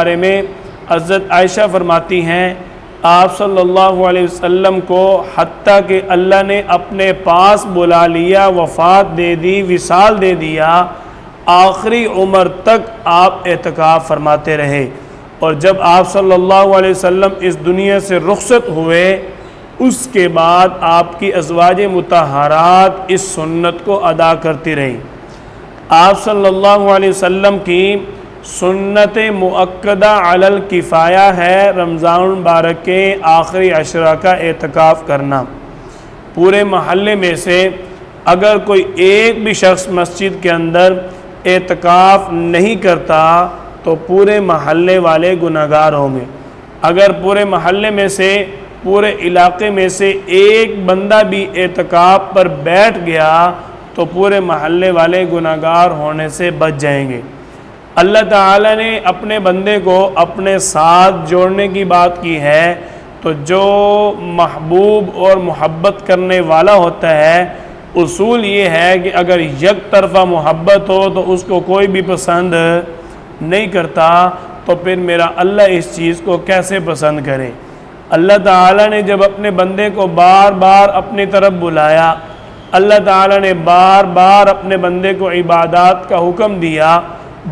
بارے میں حضرت عائشہ فرماتی ہیں آپ صلی اللہ علیہ وسلم کو حتیٰ کہ اللہ نے اپنے پاس بلا لیا، وفات دے دی، وصال دے دیا، آخری عمر تک آپ اعتکاف فرماتے رہے۔ اور جب آپ صلی اللہ علیہ وسلم اس دنیا سے رخصت ہوئے، اس کے بعد آپ کی ازواج مطہرات اس سنت کو ادا کرتی رہیں۔ آپ صلی اللہ علیہ وسلم کی سنت مؤکدہ علی الکفایہ ہے رمضان المبارک کے آخری عشرہ کا اعتکاف کرنا۔ پورے محلے میں سے اگر کوئی ایک بھی شخص مسجد کے اندر اعتکاف نہیں کرتا تو پورے محلے والے گناہگار ہوں گے۔ اگر پورے محلے میں سے، پورے علاقے میں سے ایک بندہ بھی اعتکاف پر بیٹھ گیا تو پورے محلے والے گناہگار ہونے سے بچ جائیں گے۔ اللہ تعالیٰ نے اپنے بندے کو اپنے ساتھ جوڑنے کی بات کی ہے، تو جو محبوب اور محبت کرنے والا ہوتا ہے، اصول یہ ہے کہ اگر یک طرفہ محبت ہو تو اس کو کوئی بھی پسند نہیں کرتا، تو پھر میرا اللہ اس چیز کو کیسے پسند کرے؟ اللہ تعالیٰ نے جب اپنے بندے کو بار بار اپنی طرف بلایا، اللہ تعالیٰ نے بار بار اپنے بندے کو عبادات کا حکم دیا،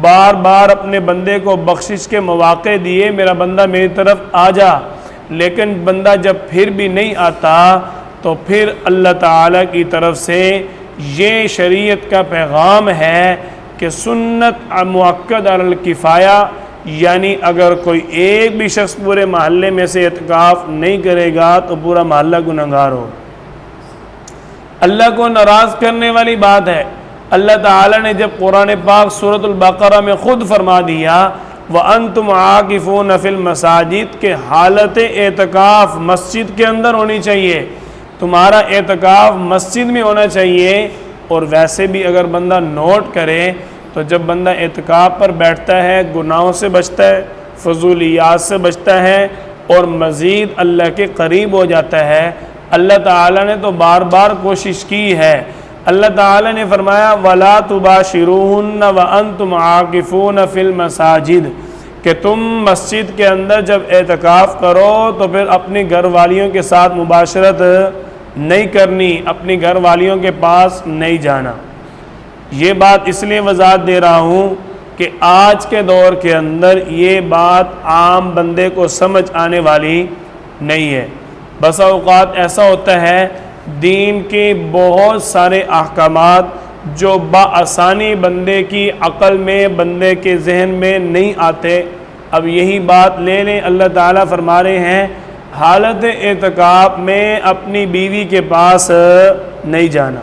بار بار اپنے بندے کو بخشش کے مواقع دیے، میرا بندہ میری طرف آ جا، لیکن بندہ جب پھر بھی نہیں آتا تو پھر اللہ تعالیٰ کی طرف سے یہ شریعت کا پیغام ہے کہ سنت مؤکد علی الکفایہ، یعنی اگر کوئی ایک بھی شخص پورے محلے میں سے اعتکاف نہیں کرے گا تو پورا محلہ گنہگار ہو۔ اللہ کو ناراض کرنے والی بات ہے۔ اللہ تعالیٰ نے جب قرآن پاک سورۃ البقرہ میں خود فرما دیا وَأَنْتُمْ عَاكِفُونَ فِي الْمَسَاجِدِ کہ حالت اعتکاف مسجد کے اندر ہونی چاہیے، تمہارا اعتکاف مسجد میں ہونا چاہیے۔ اور ویسے بھی اگر بندہ نوٹ کرے تو جب بندہ اعتکاف پر بیٹھتا ہے گناہوں سے بچتا ہے، فضولیات سے بچتا ہے اور مزید اللہ کے قریب ہو جاتا ہے۔ اللہ تعالیٰ نے تو بار بار کوشش کی ہے۔ اللہ تعالیٰ نے فرمایا وَلَا تُبَاشِرُوهُنَّ وَأَنْتُمْ عَاكِفُونَ فِي الْمَسَاجِدِ کہ تم مسجد کے اندر جب اعتکاف کرو تو پھر اپنی گھر والیوں کے ساتھ مباشرت نہیں کرنی، اپنی گھر والیوں کے پاس نہیں جانا۔ یہ بات اس لیے وضاحت دے رہا ہوں کہ آج کے دور کے اندر یہ بات عام بندے کو سمجھ آنے والی نہیں ہے۔ بسا اوقات ایسا ہوتا ہے دین کے بہت سارے احکامات جو بآسانی بندے کی عقل میں، بندے کے ذہن میں نہیں آتے۔ اب یہی بات لے لیں، اللہ تعالیٰ فرما رہے ہیں حالت اعتکاف میں اپنی بیوی کے پاس نہیں جانا۔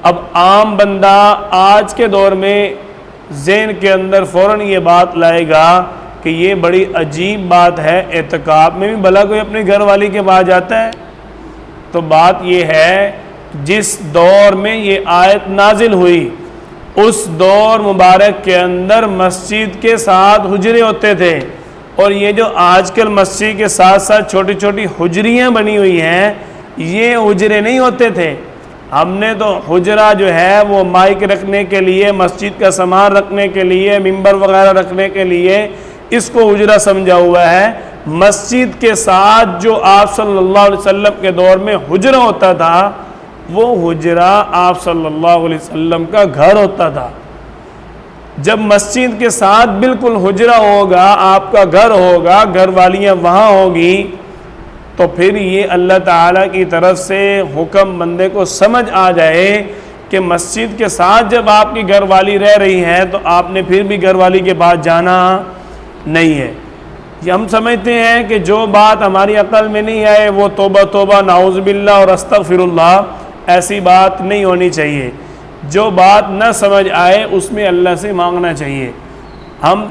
اب عام بندہ آج کے دور میں ذہن کے اندر فوراً یہ بات لائے گا کہ یہ بڑی عجیب بات ہے، اعتکاف میں بھی بھلا کوئی اپنے گھر والی کے پاس جاتا ہے؟ تو بات یہ ہے جس دور میں یہ آیت نازل ہوئی اس دور مبارک کے اندر مسجد کے ساتھ حجرے ہوتے تھے، اور یہ جو آج کل مسجد کے ساتھ ساتھ چھوٹی چھوٹی حجریاں بنی ہوئی ہیں، یہ حجرے نہیں ہوتے تھے۔ ہم نے تو حجرہ جو ہے وہ مائک رکھنے کے لیے، مسجد کا سامان رکھنے کے لیے، ممبر وغیرہ رکھنے کے لیے اس کو حجرہ سمجھا ہوا ہے۔ مسجد کے ساتھ جو آپ صلی اللہ علیہ وسلم کے دور میں حجرہ ہوتا تھا، وہ حجرہ آپ صلی اللہ علیہ وسلم کا گھر ہوتا تھا۔ جب مسجد کے ساتھ بالکل حجرہ ہوگا، آپ کا گھر ہوگا، گھر والیاں وہاں ہوگی، تو پھر یہ اللہ تعالیٰ کی طرف سے حکم بندے کو سمجھ آ جائے کہ مسجد کے ساتھ جب آپ کی گھر والی رہ رہی ہے تو آپ نے پھر بھی گھر والی کے پاس جانا نہیں ہے۔ یہ ہم سمجھتے ہیں کہ جو بات ہماری عقل میں نہیں آئے وہ توبہ توبہ، نعوذ باللہ اور استغفر اللہ، ایسی بات نہیں ہونی چاہیے۔ جو بات نہ سمجھ آئے اس میں اللہ سے مانگنا چاہیے۔ ہم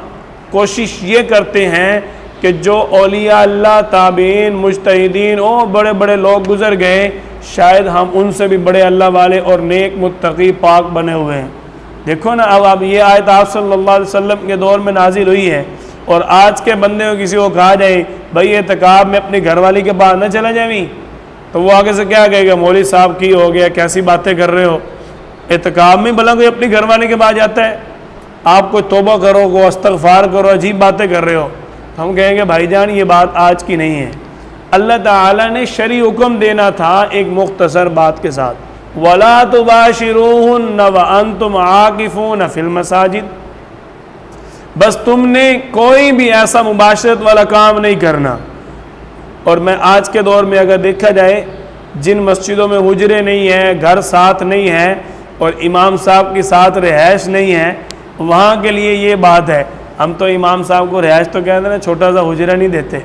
کوشش یہ کرتے ہیں کہ جو اولیاء اللہ، تابعین، مجتہدین اور بڑے بڑے لوگ گزر گئے، شاید ہم ان سے بھی بڑے اللہ والے اور نیک متقی پاک بنے ہوئے ہیں۔ دیکھو نا، اب یہ آیت آپ صلی اللہ علیہ وسلم کے دور میں نازل ہوئی ہے، اور آج کے بندے کو کسی کو کہا جائے بھائی اعتکاف میں اپنی گھر والی کے پاس نہ چلا جائیں، تو وہ آگے سے کیا کہے گا، مولوی صاحب کی ہو گیا، کیسی باتیں کر رہے ہو، اعتکاف میں بھلا کوئی اپنی گھر والے کے پاس جاتا ہے؟ آپ کوئی توبہ کرو کو استغفار کرو، عجیب باتیں کر رہے ہو، ہم کہیں گے بھائی جان یہ بات آج کی نہیں ہے۔ اللہ تعالیٰ نے شرعی حکم دینا تھا ایک مختصر بات کے ساتھ، وَلَا تُبَاشِرُوهُنَّ وَأَنْتُمْ عَاكِفُونَ فِي الْمَسَاجِدِ، بس تم نے کوئی بھی ایسا مباشرت والا کام نہیں کرنا۔ اور میں آج کے دور میں اگر دیکھا جائے جن مسجدوں میں حجرے نہیں ہیں، گھر ساتھ نہیں ہیں اور امام صاحب کی ساتھ رہائش نہیں ہے، وہاں کے لیے یہ بات ہے، ہم تو امام صاحب کو رہائش تو کہتے ہیں، چھوٹا سا حجرہ نہیں دیتے۔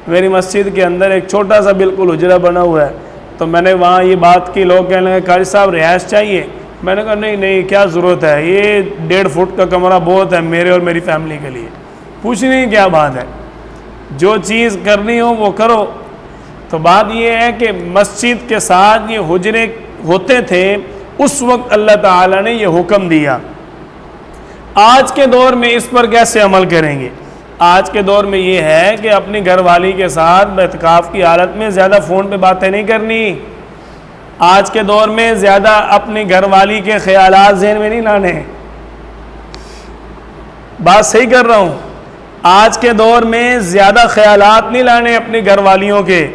میری مسجد کے اندر ایک چھوٹا سا بالکل حجرہ بنا ہوا ہے، تو میں نے وہاں یہ بات کی، لوگ کہنے لگے قاری صاحب رہائش چاہیے، میں نے کہا نہیں کیا ضرورت ہے، یہ 1.5 فٹ کا کمرہ بہت ہے میرے اور میری فیملی کے لیے، پوچھنے کی کیا بات ہے، جو چیز کرنی ہو وہ کرو۔ تو بات یہ ہے کہ مسجد کے ساتھ یہ حجرے ہوتے تھے، اس وقت اللہ تعالیٰ نے یہ حکم دیا۔ آج کے دور میں اس پر کیسے عمل کریں گے؟ آج کے دور میں یہ ہے کہ اپنی گھر والی کے ساتھ اعتکاف کی حالت میں زیادہ فون پہ باتیں نہیں کرنی، آج کے دور میں زیادہ اپنی گھر والی کے خیالات ذہن میں نہیں لانے۔ بات صحیح کر رہا ہوں، آج کے دور میں زیادہ خیالات نہیں لانے اپنی گھر والیوں کے،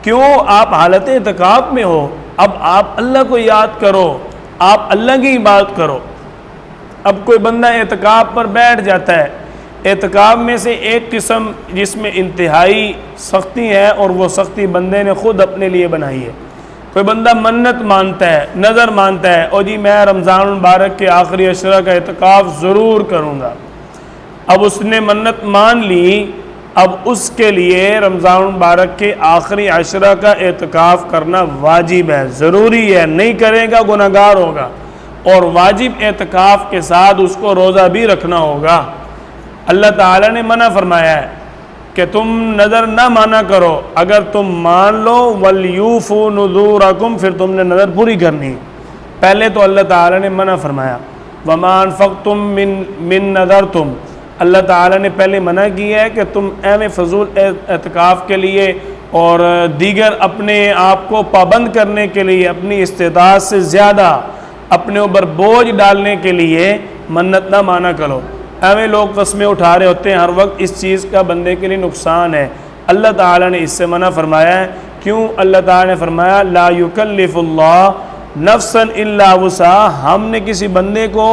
کیوں؟ آپ حالت اعتکاف میں ہو، اب آپ اللہ کو یاد کرو، آپ اللہ کی عبادت کرو۔ اب کوئی بندہ اعتکاف پر بیٹھ جاتا ہے، اعتکاف میں سے ایک قسم جس میں انتہائی سختی ہے اور وہ سختی بندے نے خود اپنے لیے بنائی ہے۔ کوئی بندہ منت مانتا ہے، نظر مانتا ہے، اور جی میں رمضان المبارک کے آخری عشرہ کا اعتکاف ضرور کروں گا۔ اب اس نے منت مان لی، اب اس کے لیے رمضان المبارک کے آخری عشرہ کا اعتکاف کرنا واجب ہے، ضروری ہے، نہیں کرے گا گناہگار ہوگا، اور واجب اعتکاف کے ساتھ اس کو روزہ بھی رکھنا ہوگا۔ اللہ تعالیٰ نے منع فرمایا ہے کہ تم نظر نہ مانا کرو، اگر تم مان لو وَلْيُوفُوا نُذُورَكُمْ، پھر تم نے نظر پوری کرنی۔ پہلے تو اللہ تعالیٰ نے منع فرمایا وَمَا أَنفَقْتُم مِّن نَذَرْتُم، اللہ تعالیٰ نے پہلے منع کیا ہے کہ تم اہم فضول اعتکاف کے لیے اور دیگر اپنے آپ کو پابند کرنے کے لیے، اپنی استطاعت سے زیادہ اپنے اوپر بوجھ ڈالنے کے لیے منت نہ مانا کرو۔ ہمیں لوگ قسمیں اٹھا رہے ہوتے ہیں ہر وقت، اس چیز کا بندے کے لیے نقصان ہے۔ اللہ تعالیٰ نے اس سے منع فرمایا ہے، کیوں؟ اللہ تعالیٰ نے فرمایا لا یکلف اللہ نفسا الا وسعها، ہم نے کسی بندے کو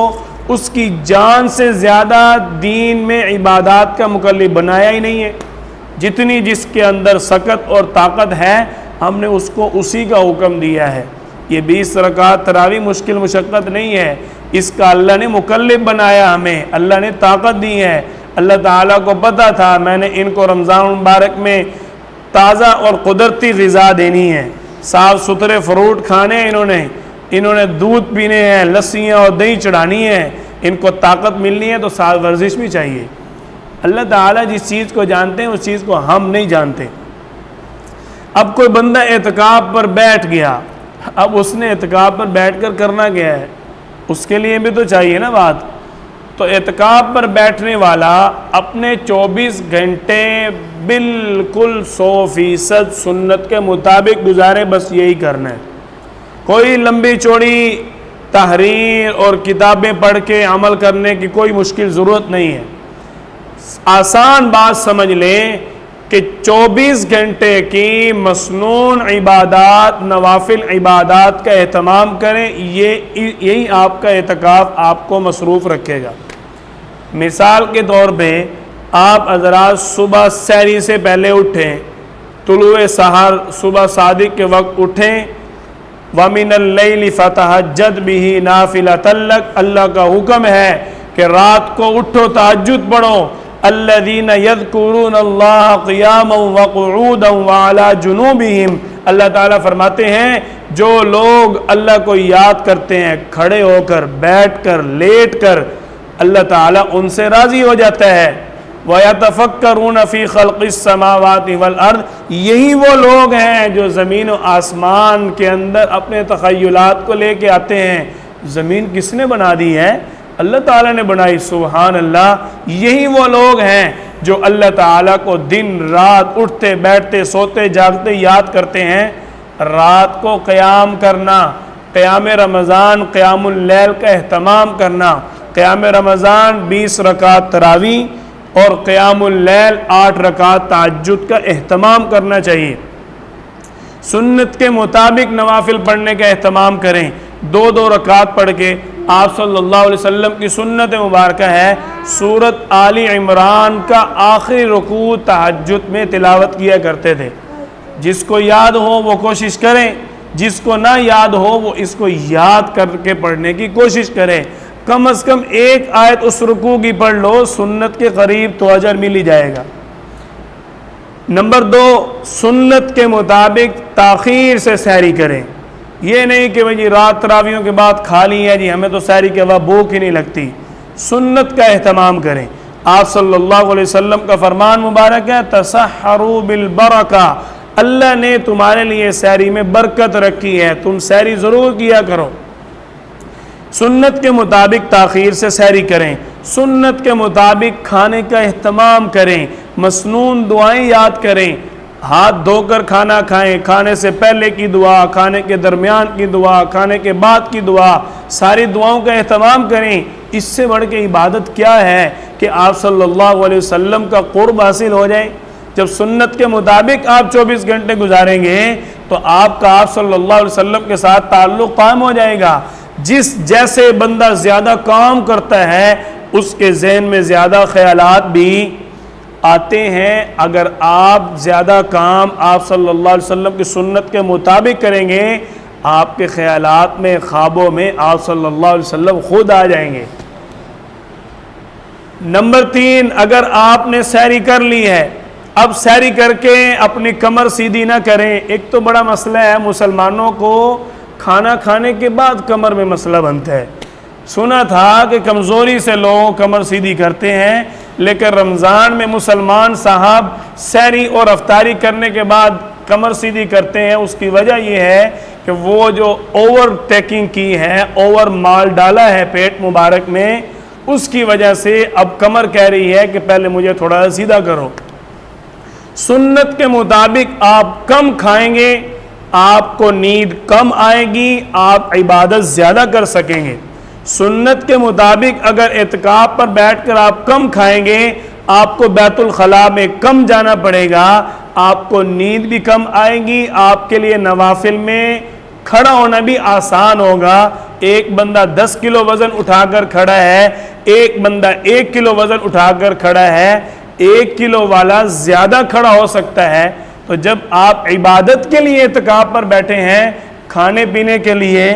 اس کی جان سے زیادہ دین میں عبادات کا مکلف بنایا ہی نہیں ہے۔ جتنی جس کے اندر سکت اور طاقت ہے ہم نے اس کو اسی کا حکم دیا ہے۔ یہ 20 رکعت تراویح مشکل مشقت نہیں ہے، اس کا اللہ نے مکلف بنایا، ہمیں اللہ نے طاقت دی ہے۔ اللہ تعالیٰ کو پتہ تھا میں نے ان کو رمضان مبارک میں تازہ اور قدرتی غذا دینی ہے، صاف ستھرے فروٹ کھانے ہیں، انہوں نے دودھ پینے ہیں، لسیاں اور دہی چڑھانی ہے، ان کو طاقت ملنی ہے تو ساتھ ورزش بھی چاہیے۔ اللہ تعالیٰ جس چیز کو جانتے ہیں اس چیز کو ہم نہیں جانتے۔ اب کوئی بندہ اعتکاف پر بیٹھ گیا، اب اس نے اعتکاف پر بیٹھ کر کرنا کیا ہے؟ اس کے لیے بھی تو چاہیے نا بات۔ تو اعتکاف پر بیٹھنے والا اپنے 24 گھنٹے بالکل 100% سنت کے مطابق گزارے، بس یہی کرنا ہے۔ کوئی لمبی چوڑی تحریر اور کتابیں پڑھ کے عمل کرنے کی کوئی مشکل ضرورت نہیں ہے۔ آسان بات سمجھ لیں کہ 24 گھنٹے کی مسنون عبادات، نوافل عبادات کا اہتمام کریں، یہی آپ کا اعتکاف آپ کو مصروف رکھے گا۔ مثال کے طور پہ آپ حضرات صبح سحری سے پہلے اٹھیں، طلوع سحر صبح صادق کے وقت اٹھیں، وَمِنَ اللَّيْلِ فَتَهَجَّدْ بِهِ نَافِلَةً لَكَ، اللہ کا حکم ہے کہ رات کو اٹھو تہجد پڑھو۔ الَّذِينَ يَذْكُرُونَ اللَّهَ قِيَامًا وَقُعُودًا وَعَلَى جُنُوبِهِمْ، اللہ تعالیٰ فرماتے ہیں جو لوگ اللہ کو یاد کرتے ہیں کھڑے ہو کر، بیٹھ کر، لیٹ کر، اللہ تعالیٰ ان سے راضی ہو جاتا ہے۔ وَيَتَفَكَّرُونَ فِي خَلْقِ السَّمَاوَاتِ وَالْأَرْضِ، یہی وہ لوگ ہیں جو زمین و آسمان کے اندر اپنے تخیلات کو لے کے آتے ہیں۔ زمین کس نے بنا دی ہے؟ اللہ تعالیٰ نے بنائی، سبحان اللہ۔ یہی وہ لوگ ہیں جو اللہ تعالیٰ کو دن رات اٹھتے بیٹھتے سوتے جاگتے یاد کرتے ہیں۔ رات کو قیام کرنا، قیام رمضان، قیام اللیل کا اہتمام کرنا، قیام رمضان 20 رکعت تراویح اور قیام اللیل 8 رکعت تہجد کا اہتمام کرنا چاہیے۔ سنت کے مطابق نوافل پڑھنے کا اہتمام کریں، 2 رکعت پڑھ کے۔ آپ صلی اللہ علیہ وسلم کی سنت مبارکہ ہے سورت آل عمران کا آخری رکوع تہجد میں تلاوت کیا کرتے تھے۔ جس کو یاد ہو وہ کوشش کریں، جس کو نہ یاد ہو وہ اس کو یاد کر کے پڑھنے کی کوشش کریں۔ کم از کم ایک آیت اس رکوع کی پڑھ لو، سنت کے قریب تو اجر مل ہی جائے گا۔ نمبر 2، سنت کے مطابق تاخیر سے سحری کریں۔ یہ نہیں کہ بھئی رات تراویحوں کے بعد کھا لی ہے جی، ہمیں تو سحری کے بعد بھوک ہی نہیں لگتی۔ سنت کا اہتمام کریں۔ آپ صلی اللہ علیہ وسلم کا فرمان مبارک ہے تسحروا بالبرکہ، اللہ نے تمہارے لیے سحری میں برکت رکھی ہے، تم سحری ضرور کیا کرو۔ سنت کے مطابق تاخیر سے سحری کریں، سنت کے مطابق کھانے کا اہتمام کریں، مسنون دعائیں یاد کریں، ہاتھ دھو کر کھانا کھائیں، کھانے سے پہلے کی دعا، کھانے کے درمیان کی دعا، کھانے کے بعد کی دعا، ساری دعاؤں کا اہتمام کریں۔ اس سے بڑھ کے عبادت کیا ہے کہ آپ صلی اللہ علیہ وسلم کا قرب حاصل ہو جائے۔ جب سنت کے مطابق آپ 24 گھنٹے گزاریں گے تو آپ کا آپ صلی اللہ علیہ وسلم کے ساتھ تعلق قائم ہو جائے گا۔ جیسے بندہ زیادہ کام کرتا ہے اس کے ذہن میں زیادہ خیالات بھی آتے ہیں۔ اگر آپ زیادہ کام آپ صلی اللہ علیہ وسلم کی سنت کے مطابق کریں گے، آپ کے خیالات میں، خوابوں میں آپ صلی اللہ علیہ وسلم خود آ جائیں گے۔ نمبر 3، اگر آپ نے سحری کر لی ہے، اب سحری کر کے اپنی کمر سیدھی نہ کریں۔ ایک تو بڑا مسئلہ ہے مسلمانوں کو کھانا کھانے کے بعد کمر میں مسئلہ بنتا ہے۔ سنا تھا کہ کمزوری سے لوگ کمر سیدھی کرتے ہیں، لیکن رمضان میں مسلمان صاحب سحری اور افطاری کرنے کے بعد کمر سیدھی کرتے ہیں۔ اس کی وجہ یہ ہے کہ وہ جو اوور ٹیکنگ کی ہے، اوور مال ڈالا ہے پیٹ مبارک میں، اس کی وجہ سے اب کمر کہہ رہی ہے کہ پہلے مجھے تھوڑا سیدھا کرو۔ سنت کے مطابق آپ کم کھائیں گے، آپ کو نیند کم آئے گی، آپ عبادت زیادہ کر سکیں گے۔ سنت کے مطابق اگر اعتکاف پر بیٹھ کر آپ کم کھائیں گے، آپ کو بیت الخلاء میں کم جانا پڑے گا، آپ کو نیند بھی کم آئے گی، آپ کے لیے نوافل میں کھڑا ہونا بھی آسان ہوگا۔ ایک بندہ 10 کلو وزن اٹھا کر کھڑا ہے، ایک بندہ 1 کلو وزن اٹھا کر کھڑا ہے، 1 کلو والا زیادہ کھڑا ہو سکتا ہے۔ تو جب آپ عبادت کے لیے اعتکاف پر بیٹھے ہیں، کھانے پینے کے لیے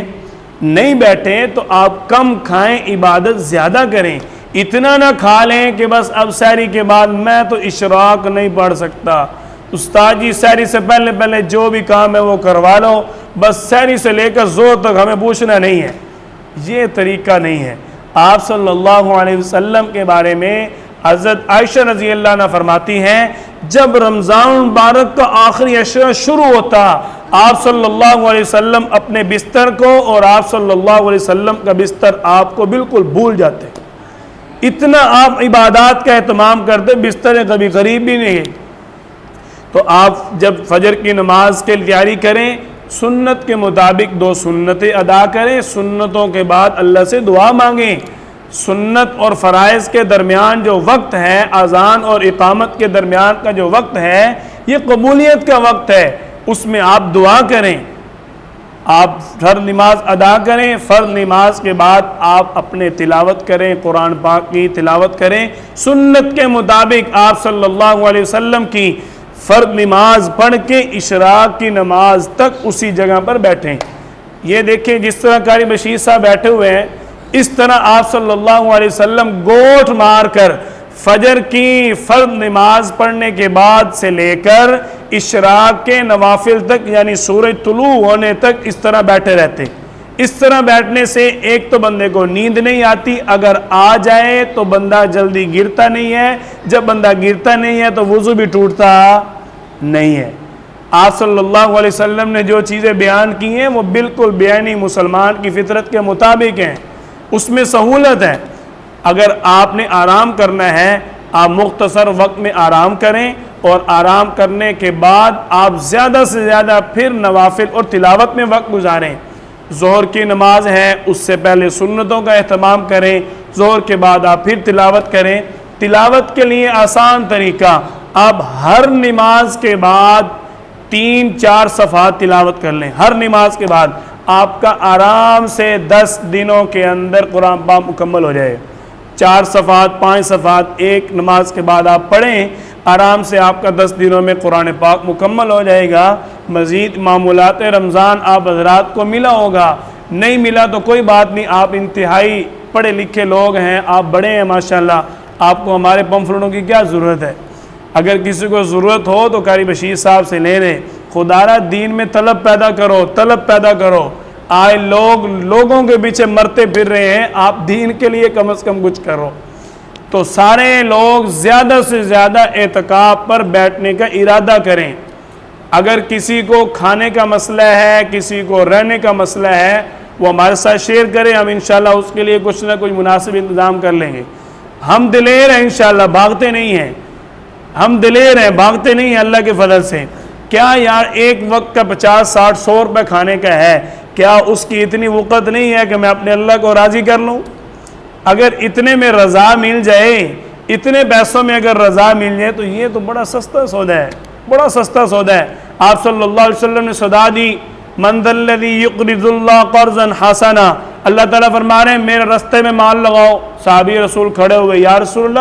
نہیں بیٹھے، تو آپ کم کھائیں، عبادت زیادہ کریں۔ اتنا نہ کھا لیں کہ بس اب سحری کے بعد میں تو اشراق نہیں پڑھ سکتا، استاد جی سحری سے پہلے جو بھی کام ہے وہ کروا لو، بس سحری سے لے کر زور تک ہمیں پوچھنا نہیں ہے۔ یہ طریقہ نہیں ہے۔ آپ صلی اللہ علیہ وسلم کے بارے میں حضرت عائشہ رضی اللہ عنہ فرماتی ہیں جب رمضان مبارک کا آخری عشرہ شروع ہوتا، آپ صلی اللہ علیہ وسلم اپنے بستر کو اور آپ صلی اللہ علیہ وسلم کا بستر آپ کو بالکل بھول جاتے، اتنا آپ عبادات کا اہتمام کرتے، بستر کبھی قریب بھی نہیں ہے۔ تو آپ جب فجر کی نماز کے تیاری کریں، سنت کے مطابق 2 سنتیں ادا کریں، سنتوں کے بعد اللہ سے دعا مانگیں۔ سنت اور فرائض کے درمیان جو وقت ہے، اذان اور اقامت کے درمیان کا جو وقت ہے، یہ قبولیت کا وقت ہے، اس میں آپ دعا کریں، آپ فرض نماز ادا کریں، فرض نماز کے بعد آپ اپنے تلاوت کریں، قرآن پاک کی تلاوت کریں، سنت کے مطابق آپ صلی اللہ علیہ وسلم کی فرض نماز پڑھ کے اشراق کی نماز تک اسی جگہ پر بیٹھیں۔ یہ دیکھیں جس طرح قاری بشیر صاحب بیٹھے ہوئے ہیں، اس طرح آپ صلی اللہ علیہ وسلم گوٹھ مار کر فجر کی فرض نماز پڑھنے کے بعد سے لے کر اشراق کے نوافل تک، یعنی سورج طلوع ہونے تک اس طرح بیٹھے رہتے۔ اس طرح بیٹھنے سے ایک تو بندے کو نیند نہیں آتی، اگر آ جائے تو بندہ جلدی گرتا نہیں ہے، جب بندہ گرتا نہیں ہے تو وضو بھی ٹوٹتا نہیں ہے۔ آپ صلی اللہ علیہ وسلم نے جو چیزیں بیان کی ہیں وہ بالکل بیانی مسلمان کی فطرت کے مطابق ہیں، اس میں سہولت ہے۔ اگر آپ نے آرام کرنا ہے، آپ مختصر وقت میں آرام کریں، اور آرام کرنے کے بعد آپ زیادہ سے زیادہ پھر نوافل اور تلاوت میں وقت گزاریں۔ ظہر کی نماز ہے، اس سے پہلے سنتوں کا اہتمام کریں، ظہر کے بعد آپ پھر تلاوت کریں۔ تلاوت کے لیے آسان طریقہ، آپ ہر نماز کے بعد 3-4 صفحات تلاوت کر لیں۔ ہر نماز کے بعد آپ کا آرام سے 10 دنوں کے اندر قرآن پاک مکمل ہو جائے۔ 4 صفحات 5 صفحات ایک نماز کے بعد آپ پڑھیں، آرام سے آپ کا 10 دنوں میں قرآن پاک مکمل ہو جائے گا۔ مزید معمولات رمضان آپ حضرات کو ملا ہوگا، نہیں ملا تو کوئی بات نہیں، آپ انتہائی پڑھے لکھے لوگ ہیں، آپ بڑے ہیں ماشاءاللہ، آپ کو ہمارے پمفلٹوں کی کیا ضرورت ہے؟ اگر کسی کو ضرورت ہو تو قاری بشیر صاحب سے لے لیں۔ خدا را دین میں طلب پیدا کرو، طلب پیدا کرو۔ آئے لوگوں کے پیچھے مرتے پھر رہے ہیں، آپ دین کے لیے کم از کم کچھ کرو۔ تو سارے لوگ زیادہ سے زیادہ اعتکاف پر بیٹھنے کا ارادہ کریں۔ اگر کسی کو کھانے کا مسئلہ ہے، کسی کو رہنے کا مسئلہ ہے، وہ ہمارے ساتھ شیئر کریں، ہم انشاءاللہ اس کے لیے کچھ نہ کچھ مناسب انتظام کر لیں گے۔ ہم دلیر ہیں انشاءاللہ، بھاگتے نہیں ہیں، ہم دلیر ہیں، بھاگتے نہیں ہیں اللہ کے فضل سے۔ کیا یار ایک وقت کا 50-60-100 روپے کھانے کا ہے، کیا اس کی اتنی وقت نہیں ہے کہ میں اپنے اللہ کو راضی کر لوں؟ اگر اتنے میں رضا مل جائے، اتنے پیسوں میں اگر رضا مل جائے تو یہ تو بڑا سستا سودا ہے، بڑا سستا سودا ہے۔ آپ صلی اللہ علیہ وسلم نے صدا دی، من ذا الذی یقرض اللہ قرضا حسنا، اللہ تعالیٰ فرما رہے ہیں میرے رستے میں مال لگاؤ۔ صحابی رسول کھڑے ہوئے، یا رسول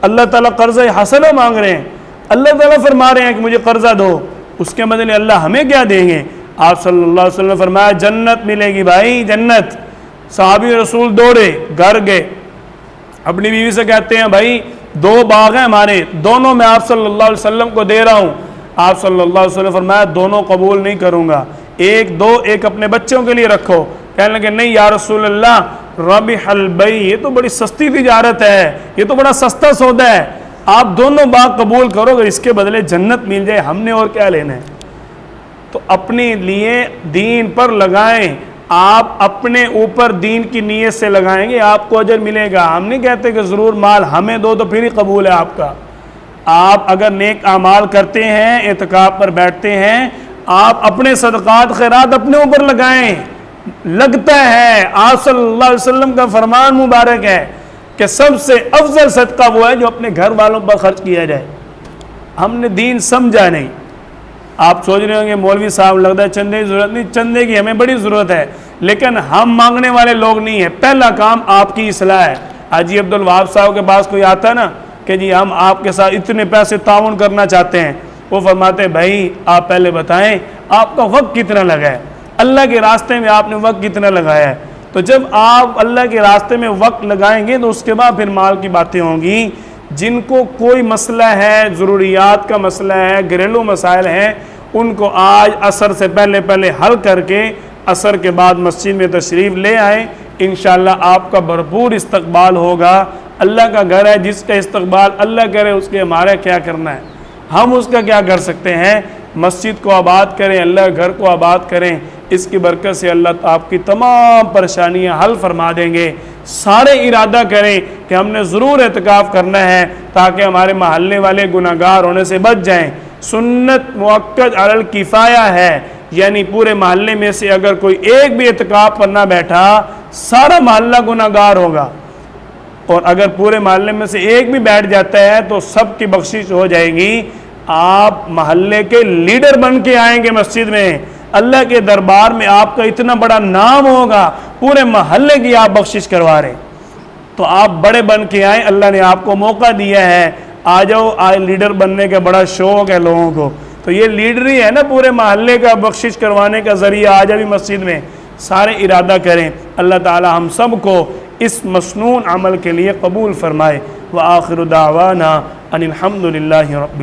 اللہ تعالیٰ قرض حسنا مانگ رہے ہیں، اللہ تعالیٰ فرما رہے ہیں کہ مجھے قرضہ دو، اس کے بدلے اللہ ہمیں کیا دیں گے؟ آپ صلی اللہ علیہ وسلم نے فرمایا جنت ملے گی بھائی، جنت۔ صحابی رسول دوڑے، گھر گئے، اپنی بیوی سے کہتے ہیں بھائی 2 باغ ہیں ہمارے، دونوں میں آپ صلی اللہ علیہ وسلم کو دے رہا ہوں۔ آپ صلی اللہ علیہ وسلم نے فرمایا دونوں قبول نہیں کروں گا، ایک اپنے بچوں کے لیے رکھو۔ کہنے لگے نہیں یا رسول اللہ، ربح البیع، یہ تو بڑی سستی تجارت ہے، یہ تو بڑا سستا سودا ہے، آپ دونوں باغ قبول کرو، اگر اس کے بدلے جنت مل جائے ہم نے اور کیا لینا ہے؟ تو اپنے لیے دین پر لگائیں، آپ اپنے اوپر دین کی نیت سے لگائیں گے آپ کو اجر ملے گا۔ ہم نہیں کہتے کہ ضرور مال ہمیں دو تو پھر ہی قبول ہے آپ کا۔ آپ اگر نیک اعمال کرتے ہیں، اعتکاف پر بیٹھتے ہیں، آپ اپنے صدقات خیرات اپنے اوپر لگائیں، لگتا ہے۔ آپ صلی اللہ علیہ وسلم کا فرمان مبارک ہے کہ سب سے افضل صدقہ وہ ہے جو اپنے گھر والوں پر خرچ کیا جائے۔ ہم نے دین سمجھا نہیں۔ آپ سوچ رہے ہوں گے مولوی صاحب لگتا ہے چندے کی ضرورت نہیں، چندے کی ہمیں بڑی ضرورت ہے، لیکن ہم مانگنے والے لوگ نہیں ہیں۔ پہلا کام آپ کی اصلاح ہے۔ حاجی عبد الوہاب صاحب کے پاس کوئی آتا ہے نا کہ جی ہم آپ کے ساتھ اتنے پیسے تعاون کرنا چاہتے ہیں، وہ فرماتے ہیں بھائی آپ پہلے بتائیں آپ کا وقت کتنا لگا ہے، اللہ کے راستے میں آپ نے وقت کتنا لگایا ہے۔ تو جب آپ اللہ کے راستے میں وقت لگائیں گے تو اس کے بعد پھر مال کی باتیں ہوں گی۔ جن کو کوئی مسئلہ ہے، ضروریات کا مسئلہ ہے، گھریلو مسائل ہیں، ان کو آج عصر سے پہلے حل کر کے عصر کے بعد مسجد میں تشریف لے آئیں، انشاءاللہ آپ کا بھرپور استقبال ہوگا۔ اللہ کا گھر ہے، جس کا استقبال اللہ کرے اس کے ہمارا کیا کرنا ہے، ہم اس کا کیا کر سکتے ہیں؟ مسجد کو آباد کریں، اللہ کے گھر کو آباد کریں، اس کی برکت سے اللہ آپ کی تمام پریشانیاں حل فرما دیں گے۔ سارے ارادہ کریں کہ ہم نے ضرور اعتکاف کرنا ہے تاکہ ہمارے محلے والے گناہگار ہونے سے بچ جائیں۔ سنت مؤکد علی الکفایہ ہے، یعنی پورے محلے میں سے اگر کوئی ایک بھی اعتکاف پر نہ بیٹھا سارا محلہ گناہگار ہوگا، اور اگر پورے محلے میں سے ایک بھی بیٹھ جاتا ہے تو سب کی بخشش ہو جائے گی۔ آپ محلے کے لیڈر بن کے آئیں گے مسجد میں، اللہ کے دربار میں آپ کا اتنا بڑا نام ہوگا، پورے محلے کی آپ بخشش کروا رہے ہیں۔ تو آپ بڑے بن کے آئیں، اللہ نے آپ کو موقع دیا ہے، آ جاؤ۔ آج لیڈر بننے کا بڑا شوق ہے لوگوں کو، تو یہ لیڈری ہے نا پورے محلے کا بخشش کروانے کا ذریعہ۔ آج ابھی مسجد میں سارے ارادہ کریں، اللہ تعالی ہم سب کو اس مسنون عمل کے لیے قبول فرمائے۔ وآخر دعوانا ان الحمد للہ رب